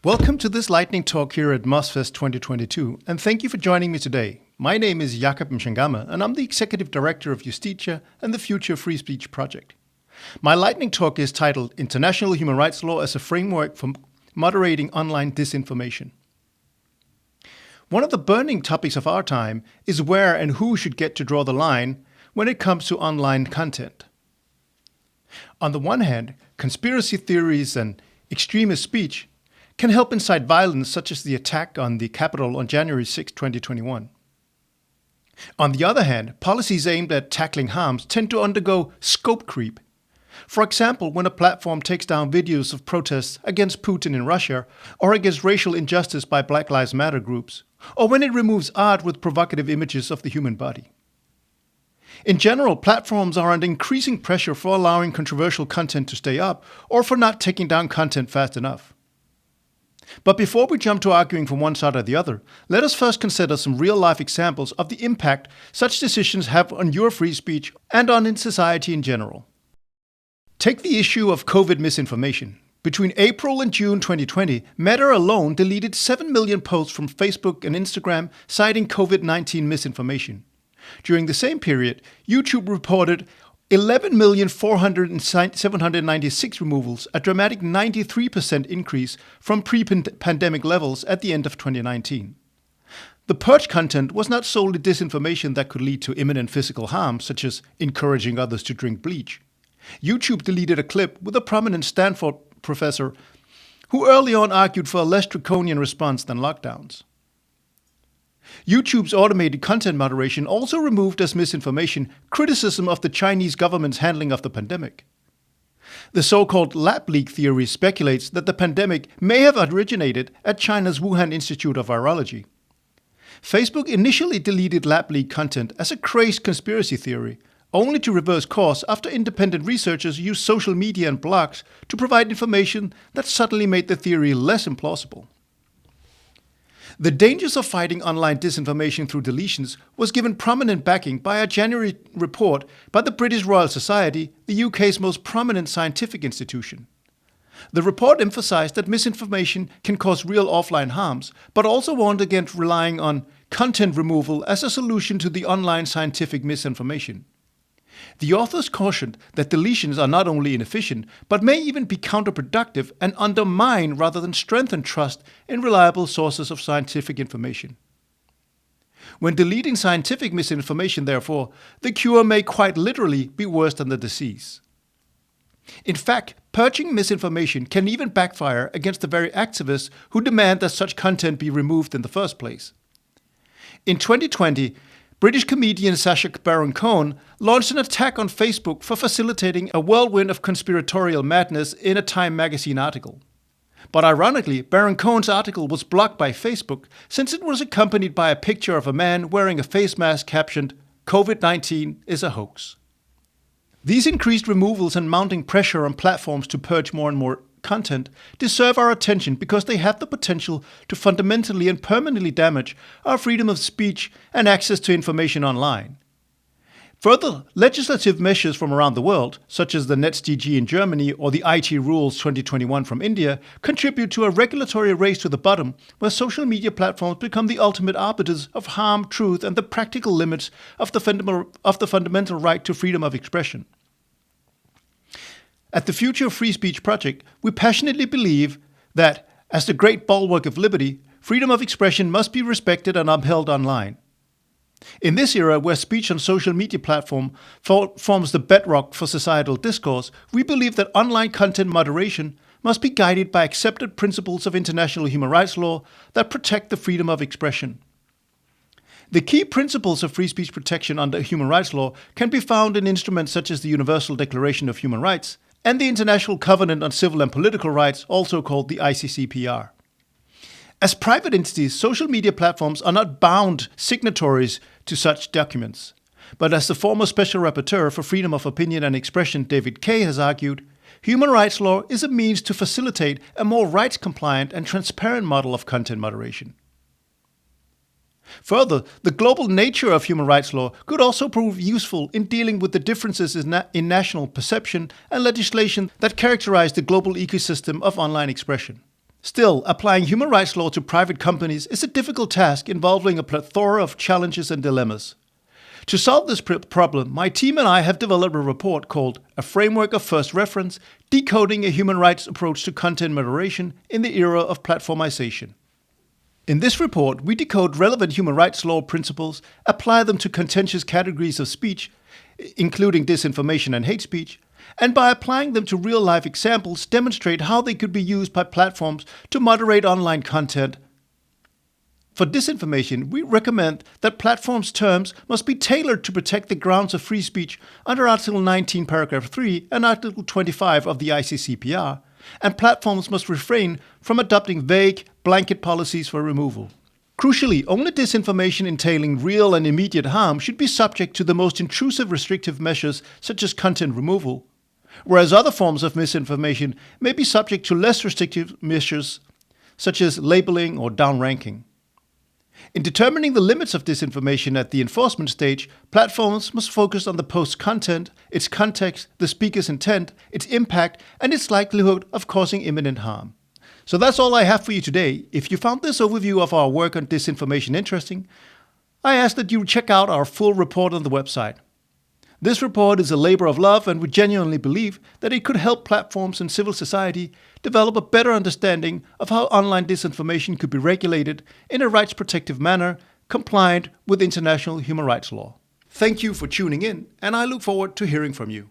Welcome to this lightning talk here at MozFest 2022, and thank you for joining me today. My name is Mchangama, and I'm the Executive Director of Justitia and the Future Free Speech Project. My lightning talk is titled International Human Rights Law as a Framework for Moderating Online Disinformation. One of the burning topics of our time is where and who should get to draw the line when it comes to online content. On the one hand, conspiracy theories and extremist speech can help incite violence, such as the attack on the Capitol on January 6, 2021. On the other hand, policies aimed at tackling harms tend to undergo scope creep. For example, when a platform takes down videos of protests against Putin in Russia or against racial injustice by Black Lives Matter groups, or when it removes art with provocative images of the human body. In general, platforms are under increasing pressure for allowing controversial content to stay up or for not taking down content fast enough. But before we jump to arguing from one side or the other, let us first consider some real-life examples of the impact such decisions have on your free speech and on in society in general. Take the issue of COVID misinformation. Between April and June 2020, Meta alone deleted 7 million posts from Facebook and Instagram citing COVID-19 misinformation. During the same period, YouTube reported 11,400,796 removals, a dramatic 93% increase from pre-pandemic levels at the end of 2019. The purge content was not solely disinformation that could lead to imminent physical harm, such as encouraging others to drink bleach. YouTube deleted a clip with a prominent Stanford professor who early on argued for a less draconian response than lockdowns. YouTube's automated content moderation also removed as misinformation criticism of the Chinese government's handling of the pandemic. The so-called lab leak theory speculates that the pandemic may have originated at China's Wuhan Institute of Virology. Facebook initially deleted lab leak content as a crazed conspiracy theory, only to reverse course after independent researchers used social media and blogs to provide information that suddenly made the theory less implausible. The dangers of fighting online disinformation through deletions was given prominent backing by a January report by the British Royal Society, the UK's most prominent scientific institution. The report emphasized that misinformation can cause real offline harms, but also warned against relying on content removal as a solution to the online scientific misinformation. The authors cautioned that deletions are not only inefficient, but may even be counterproductive and undermine rather than strengthen trust in reliable sources of scientific information. When deleting scientific misinformation, therefore, the cure may quite literally be worse than the disease. In fact, purging misinformation can even backfire against the very activists who demand that such content be removed in the first place. In 2020, British comedian Sacha Baron Cohen launched an attack on Facebook for facilitating a whirlwind of conspiratorial madness in a Time magazine article. But ironically, Baron Cohen's article was blocked by Facebook since it was accompanied by a picture of a man wearing a face mask captioned, "COVID-19 is a hoax." These increased removals and mounting pressure on platforms to purge more and more content deserve our attention because they have the potential to fundamentally and permanently damage our freedom of speech and access to information online. Further, legislative measures from around the world, such as the NetzDG in Germany or the IT Rules 2021 from India, contribute to a regulatory race to the bottom where social media platforms become the ultimate arbiters of harm, truth, and the practical limits of the fundamental right to freedom of expression. At the Future Free Speech Project, we passionately believe that, as the great bulwark of liberty, freedom of expression must be respected and upheld online. In this era where speech on social media platforms forms the bedrock for societal discourse, we believe that online content moderation must be guided by accepted principles of international human rights law that protect the freedom of expression. The key principles of free speech protection under human rights law can be found in instruments such as the Universal Declaration of Human Rights and the International Covenant on Civil and Political Rights, also called the ICCPR. As private entities, social media platforms are not bound signatories to such documents. But as the former Special Rapporteur for Freedom of Opinion and Expression, David Kay, has argued, human rights law is a means to facilitate a more rights-compliant and transparent model of content moderation. Further, the global nature of human rights law could also prove useful in dealing with the differences in national perception and legislation that characterize the global ecosystem of online expression. Still, applying human rights law to private companies is a difficult task involving a plethora of challenges and dilemmas. To solve this problem, my team and I have developed a report called A Framework of First Reference, Decoding a Human Rights Approach to Content Moderation in the Era of Platformization. In this report, we decode relevant human rights law principles, apply them to contentious categories of speech, including disinformation and hate speech, and by applying them to real-life examples, demonstrate how they could be used by platforms to moderate online content. For disinformation, we recommend that platforms' terms must be tailored to protect the grounds of free speech under Article 19, Paragraph 3 and Article 25 of the ICCPR, and platforms must refrain from adopting vague, blanket policies for removal. Crucially, only disinformation entailing real and immediate harm should be subject to the most intrusive restrictive measures such as content removal, whereas other forms of misinformation may be subject to less restrictive measures such as labeling or downranking. In determining the limits of disinformation at the enforcement stage, platforms must focus on the post's content, its context, the speaker's intent, its impact, and its likelihood of causing imminent harm. So that's all I have for you today. If you found this overview of our work on disinformation interesting, I ask that you check out our full report on the website. This report is a labor of love, and we genuinely believe that it could help platforms and civil society develop a better understanding of how online disinformation could be regulated in a rights-protective manner, compliant with international human rights law. Thank you for tuning in, and I look forward to hearing from you.